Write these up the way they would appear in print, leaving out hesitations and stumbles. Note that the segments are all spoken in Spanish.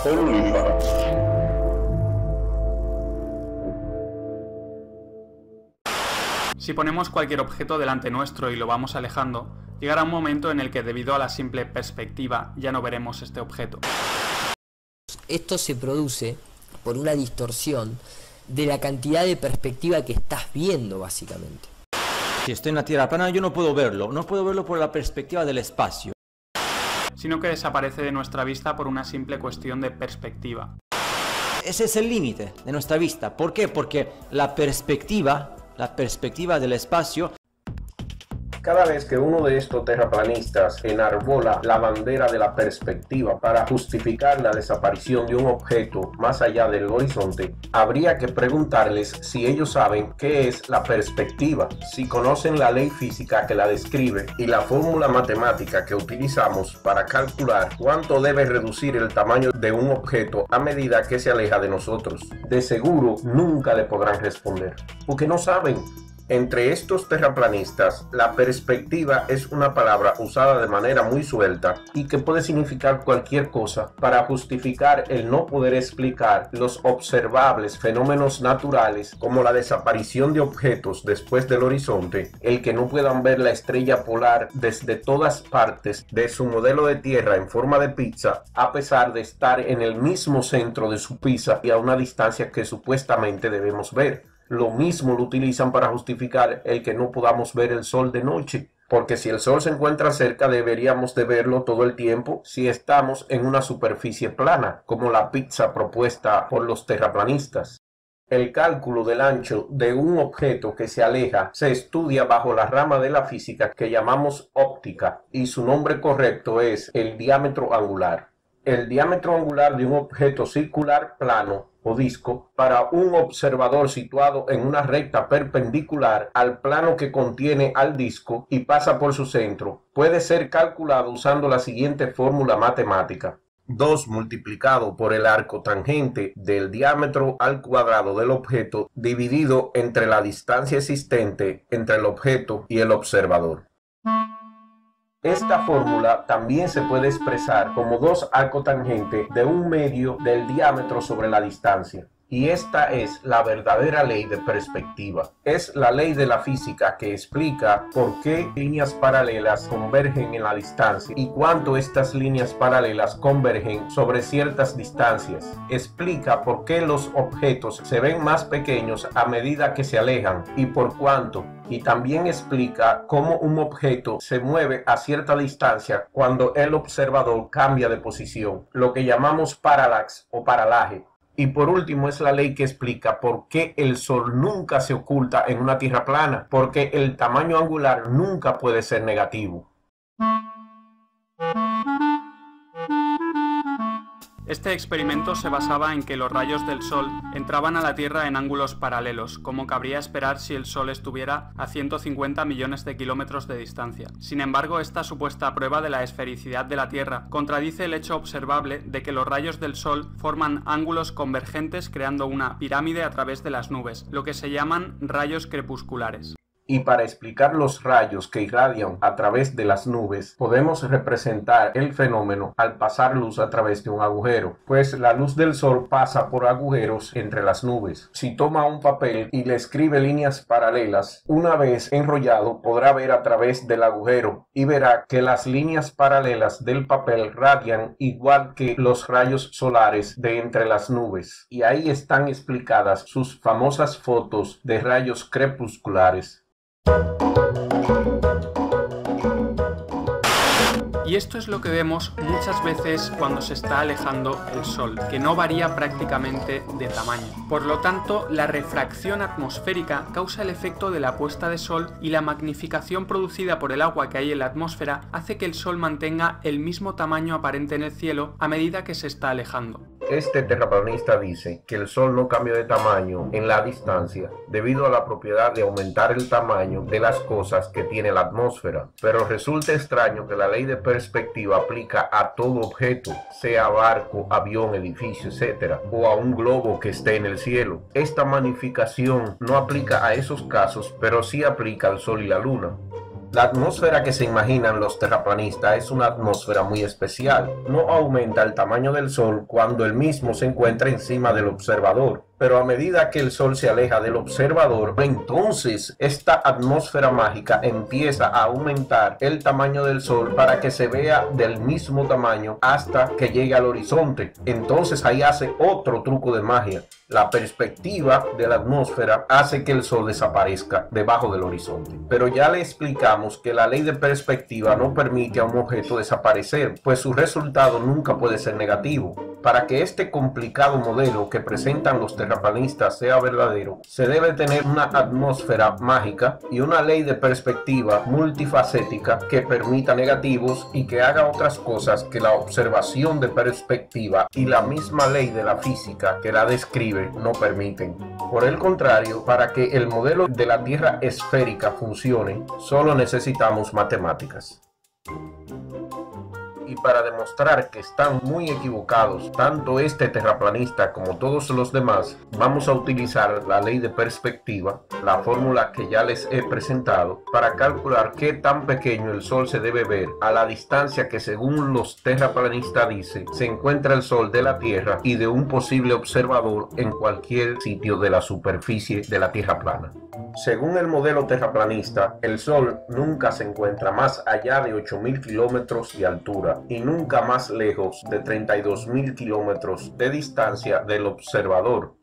Olífara. Si ponemos cualquier objeto delante nuestro y lo vamos alejando, llegará un momento en el que debido a la simple perspectiva ya no veremos este objeto. Esto se produce por una distorsión de la cantidad de perspectiva que estás viendo, básicamente. Si estoy en la Tierra plana, yo no puedo verlo por la perspectiva del espacio. Sino que desaparece de nuestra vista por una simple cuestión de perspectiva. Ese es el límite de nuestra vista. ¿Por qué? Porque la perspectiva del espacio. Cada vez que uno de estos terraplanistas enarbola la bandera de la perspectiva para justificar la desaparición de un objeto más allá del horizonte, habría que preguntarles si ellos saben qué es la perspectiva, si conocen la ley física que la describe y la fórmula matemática que utilizamos para calcular cuánto debe reducir el tamaño de un objeto a medida que se aleja de nosotros. De seguro nunca le podrán responder, porque no saben. Entre estos terraplanistas, la perspectiva es una palabra usada de manera muy suelta y que puede significar cualquier cosa para justificar el no poder explicar los observables fenómenos naturales como la desaparición de objetos después del horizonte, el que no puedan ver la estrella polar desde todas partes de su modelo de tierra en forma de pizza, a pesar de estar en el mismo centro de su pizza y a una distancia que supuestamente debemos ver. Lo mismo lo utilizan para justificar el que no podamos ver el sol de noche, porque si el sol se encuentra cerca deberíamos de verlo todo el tiempo si estamos en una superficie plana, como la pizza propuesta por los terraplanistas. El cálculo del ancho de un objeto que se aleja se estudia bajo la rama de la física que llamamos óptica, y su nombre correcto es el diámetro angular. El diámetro angular de un objeto circular plano o disco para un observador situado en una recta perpendicular al plano que contiene al disco y pasa por su centro puede ser calculado usando la siguiente fórmula matemática: 2 multiplicado por el arco tangente del diámetro al cuadrado del objeto dividido entre la distancia existente entre el objeto y el observador. Esta fórmula también se puede expresar como 2 arcotangentes de 1/2 del diámetro sobre la distancia. Y esta es la verdadera ley de perspectiva. Es la ley de la física que explica por qué líneas paralelas convergen en la distancia y cuánto estas líneas paralelas convergen sobre ciertas distancias. Explica por qué los objetos se ven más pequeños a medida que se alejan y por cuánto. Y también explica cómo un objeto se mueve a cierta distancia cuando el observador cambia de posición, lo que llamamos parallax o paralaje. Y por último es la ley que explica por qué el Sol nunca se oculta en una Tierra plana, porque el tamaño angular nunca puede ser negativo. Este experimento se basaba en que los rayos del Sol entraban a la Tierra en ángulos paralelos, como cabría esperar si el Sol estuviera a 150 millones de kilómetros de distancia. Sin embargo, esta supuesta prueba de la esfericidad de la Tierra contradice el hecho observable de que los rayos del Sol forman ángulos convergentes creando una pirámide a través de las nubes, lo que se llaman rayos crepusculares. Y para explicar los rayos que irradian a través de las nubes, podemos representar el fenómeno al pasar luz a través de un agujero, pues la luz del sol pasa por agujeros entre las nubes. Si toma un papel y le escribe líneas paralelas, una vez enrollado podrá ver a través del agujero y verá que las líneas paralelas del papel radian igual que los rayos solares de entre las nubes. Y ahí están explicadas sus famosas fotos de rayos crepusculares. Y esto es lo que vemos muchas veces cuando se está alejando el Sol, que no varía prácticamente de tamaño. Por lo tanto, la refracción atmosférica causa el efecto de la puesta de sol y la magnificación producida por el agua que hay en la atmósfera hace que el Sol mantenga el mismo tamaño aparente en el cielo a medida que se está alejando. Este terraplanista dice que el Sol no cambia de tamaño en la distancia debido a la propiedad de aumentar el tamaño de las cosas que tiene la atmósfera. Pero resulta extraño que la ley de perspectiva aplica a todo objeto, sea barco, avión, edificio, etc., o a un globo que esté en el cielo. Esta magnificación no aplica a esos casos, pero sí aplica al Sol y la Luna. La atmósfera que se imaginan los terraplanistas es una atmósfera muy especial. No aumenta el tamaño del Sol cuando el mismo se encuentra encima del observador, pero a medida que el Sol se aleja del observador, entonces esta atmósfera mágica empieza a aumentar el tamaño del Sol para que se vea del mismo tamaño hasta que llegue al horizonte. Entonces ahí hace otro truco de magia. La perspectiva de la atmósfera hace que el Sol desaparezca debajo del horizonte. Pero ya le explicamos que la ley de perspectiva no permite a un objeto desaparecer, pues su resultado nunca puede ser negativo. Para que este complicado modelo que presentan los terraplanistas sea verdadero, se debe tener una atmósfera mágica y una ley de perspectiva multifacética que permita negativos y que haga otras cosas que la observación de perspectiva y la misma ley de la física que la describe no permiten. Por el contrario, para que el modelo de la Tierra esférica funcione, solo necesitamos matemáticas. Y para demostrar que están muy equivocados, tanto este terraplanista como todos los demás, vamos a utilizar la ley de perspectiva, la fórmula que ya les he presentado, para calcular qué tan pequeño el Sol se debe ver a la distancia que según los terraplanistas dice, se encuentra el Sol de la Tierra y de un posible observador en cualquier sitio de la superficie de la Tierra plana. Según el modelo terraplanista, el Sol nunca se encuentra más allá de 8.000 kilómetros de altura y nunca más lejos de 32.000 kilómetros de distancia del observador.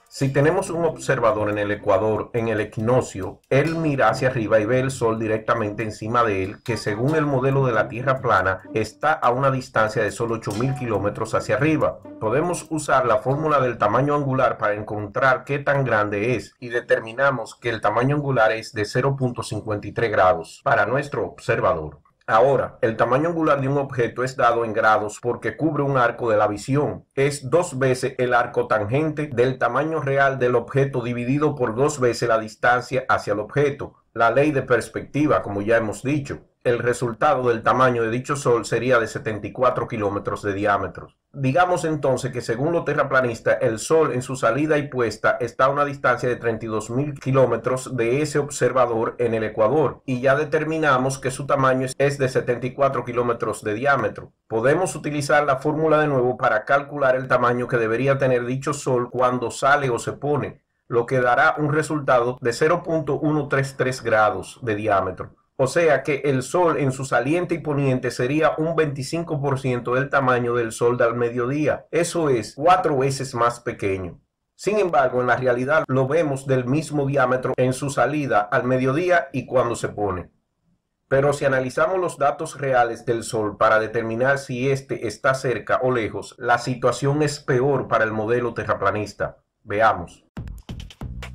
Si tenemos un observador en el ecuador, en el equinoccio, él mira hacia arriba y ve el Sol directamente encima de él, que según el modelo de la Tierra plana, está a una distancia de solo 8.000 kilómetros hacia arriba. Podemos usar la fórmula del tamaño angular para encontrar qué tan grande es y determinamos que el tamaño angular es de 0.53 grados para nuestro observador. Ahora, el tamaño angular de un objeto es dado en grados porque cubre un arco de la visión. Es 2 veces el arco tangente del tamaño real del objeto dividido por 2 veces la distancia hacia el objeto. La ley de perspectiva, como ya hemos dicho. El resultado del tamaño de dicho Sol sería de 74 kilómetros de diámetro. Digamos entonces que según los terraplanistas, el Sol en su salida y puesta está a una distancia de 32.000 kilómetros de ese observador en el ecuador y ya determinamos que su tamaño es de 74 kilómetros de diámetro. Podemos utilizar la fórmula de nuevo para calcular el tamaño que debería tener dicho Sol cuando sale o se pone, lo que dará un resultado de 0.133 grados de diámetro. O sea que el Sol en su saliente y poniente sería un 25% del tamaño del Sol del mediodía. Eso es 4 veces más pequeño. Sin embargo, en la realidad lo vemos del mismo diámetro en su salida al mediodía y cuando se pone. Pero si analizamos los datos reales del Sol para determinar si éste está cerca o lejos, la situación es peor para el modelo terraplanista. Veamos.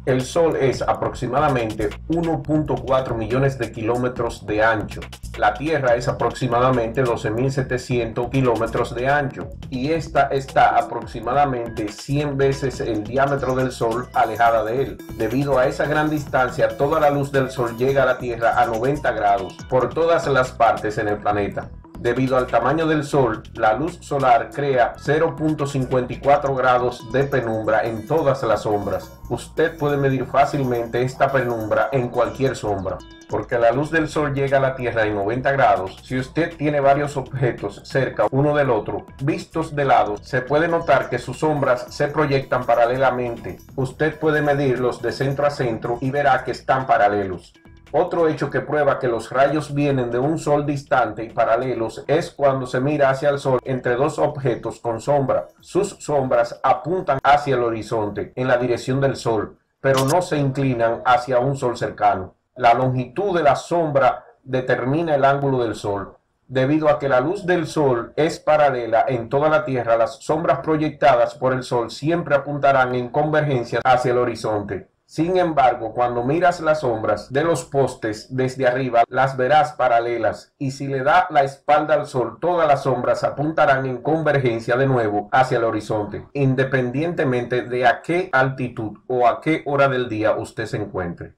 El Sol es aproximadamente 1.4 millones de kilómetros de ancho. La Tierra es aproximadamente 12.700 kilómetros de ancho. Y esta está aproximadamente 100 veces el diámetro del Sol alejada de él. Debido a esa gran distancia, toda la luz del Sol llega a la Tierra a 90 grados por todas las partes en el planeta. Debido al tamaño del Sol, la luz solar crea 0.54 grados de penumbra en todas las sombras. Usted puede medir fácilmente esta penumbra en cualquier sombra. Porque la luz del Sol llega a la Tierra en 90 grados, si usted tiene varios objetos cerca uno del otro, vistos de lado, se puede notar que sus sombras se proyectan paralelamente. Usted puede medirlos de centro a centro y verá que están paralelos. Otro hecho que prueba que los rayos vienen de un Sol distante y paralelos es cuando se mira hacia el Sol entre dos objetos con sombra. Sus sombras apuntan hacia el horizonte en la dirección del Sol, pero no se inclinan hacia un Sol cercano. La longitud de la sombra determina el ángulo del Sol. Debido a que la luz del Sol es paralela en toda la Tierra, las sombras proyectadas por el Sol siempre apuntarán en convergencia hacia el horizonte. Sin embargo, cuando miras las sombras de los postes desde arriba, las verás paralelas, y si le da la espalda al Sol, todas las sombras apuntarán en convergencia de nuevo hacia el horizonte, independientemente de a qué altitud o a qué hora del día usted se encuentre.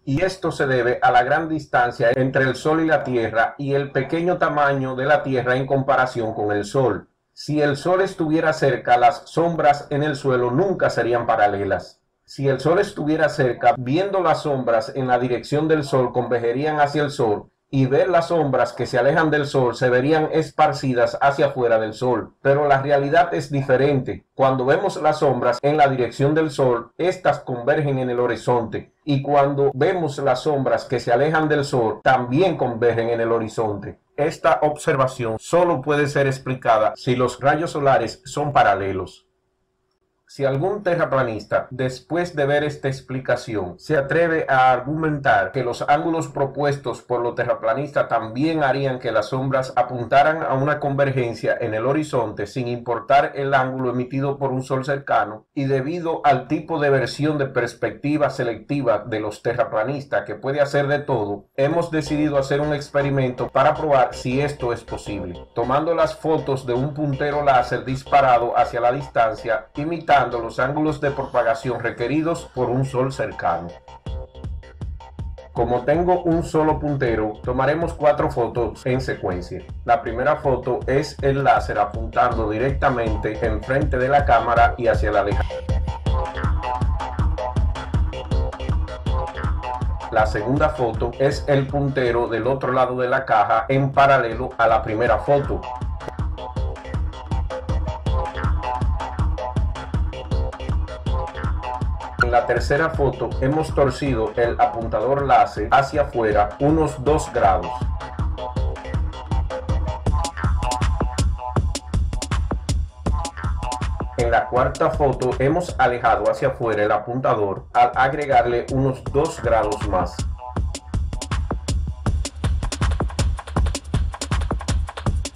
Y esto se debe a la gran distancia entre el Sol y la Tierra y el pequeño tamaño de la Tierra en comparación con el Sol. Si el Sol estuviera cerca, las sombras en el suelo nunca serían paralelas. Si el Sol estuviera cerca, viendo las sombras en la dirección del Sol convergerían hacia el Sol, y ver las sombras que se alejan del Sol se verían esparcidas hacia afuera del Sol. Pero la realidad es diferente. Cuando vemos las sombras en la dirección del Sol, estas convergen en el horizonte. Y cuando vemos las sombras que se alejan del Sol, también convergen en el horizonte. Esta observación solo puede ser explicada si los rayos solares son paralelos. Si algún terraplanista, después de ver esta explicación, se atreve a argumentar que los ángulos propuestos por los terraplanistas también harían que las sombras apuntaran a una convergencia en el horizonte sin importar el ángulo emitido por un sol cercano, y debido al tipo de versión de perspectiva selectiva de los terraplanistas que puede hacer de todo, hemos decidido hacer un experimento para probar si esto es posible, tomando las fotos de un puntero láser disparado hacia la distancia, imitando los ángulos de propagación requeridos por un sol cercano. Como tengo un solo puntero, tomaremos 4 fotos en secuencia. La primera foto es el láser apuntando directamente enfrente de la cámara y hacia la lejana. La segunda foto es el puntero del otro lado de la caja en paralelo a la primera foto. En la tercera foto hemos torcido el apuntador láser hacia afuera unos 2 grados. En la cuarta foto hemos alejado hacia afuera el apuntador al agregarle unos 2 grados más.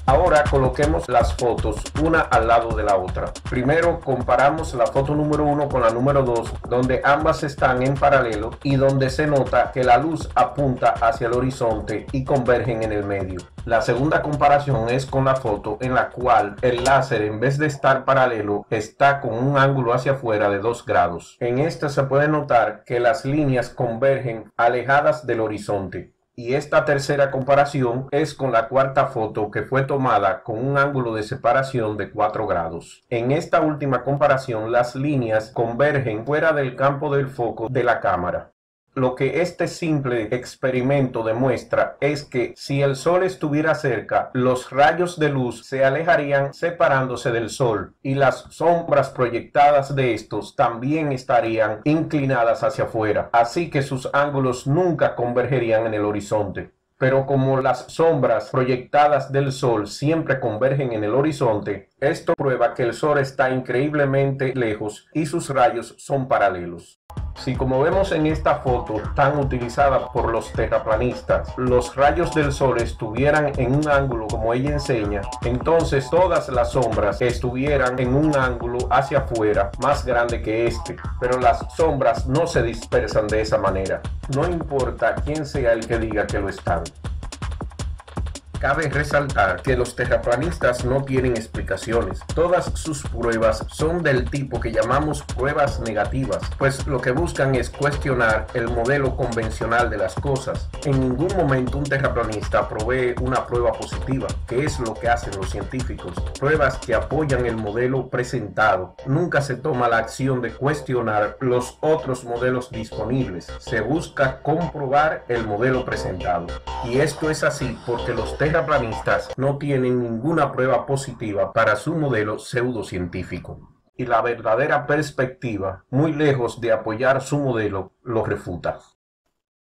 Ahora coloquemos las fotos una al lado de la otra. Primero comparamos la foto número 1 con la número 2, donde ambas están en paralelo y donde se nota que la luz apunta hacia el horizonte y convergen en el medio. La segunda comparación es con la foto en la cual el láser, en vez de estar paralelo, está con un ángulo hacia afuera de 2 grados. En esta se puede notar que las líneas convergen alejadas del horizonte. Y esta tercera comparación es con la cuarta foto, que fue tomada con un ángulo de separación de 4 grados. En esta última comparación, las líneas convergen fuera del campo del foco de la cámara. Lo que este simple experimento demuestra es que si el Sol estuviera cerca, los rayos de luz se alejarían separándose del Sol, y las sombras proyectadas de estos también estarían inclinadas hacia afuera, así que sus ángulos nunca convergerían en el horizonte. Pero como las sombras proyectadas del Sol siempre convergen en el horizonte, esto prueba que el Sol está increíblemente lejos y sus rayos son paralelos. Si, como vemos en esta foto tan utilizada por los terraplanistas, los rayos del Sol estuvieran en un ángulo como ella enseña, entonces todas las sombras estuvieran en un ángulo hacia afuera más grande que este, pero las sombras no se dispersan de esa manera. No importa quién sea el que diga que lo están. Cabe resaltar que los terraplanistas no tienen explicaciones. Todas sus pruebas son del tipo que llamamos pruebas negativas, pues lo que buscan es cuestionar el modelo convencional de las cosas. En ningún momento un terraplanista provee una prueba positiva, que es lo que hacen los científicos. Pruebas que apoyan el modelo presentado. Nunca se toma la acción de cuestionar los otros modelos disponibles. Se busca comprobar el modelo presentado. Y esto es así porque los terraplanistas no tienen ninguna prueba positiva para su modelo pseudocientífico. Y la verdadera perspectiva, muy lejos de apoyar su modelo, lo refuta.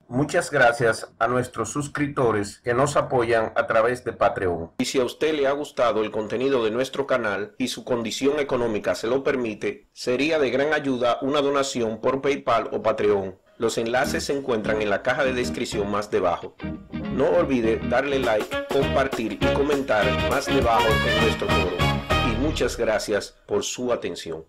Muchas gracias a nuestros suscriptores que nos apoyan a través de Patreon. Y si a usted le ha gustado el contenido de nuestro canal y su condición económica se lo permite, sería de gran ayuda una donación por PayPal o Patreon. Los enlaces se encuentran en la caja de descripción más debajo. No olvide darle like, compartir y comentar más debajo en nuestro foro. Y muchas gracias por su atención.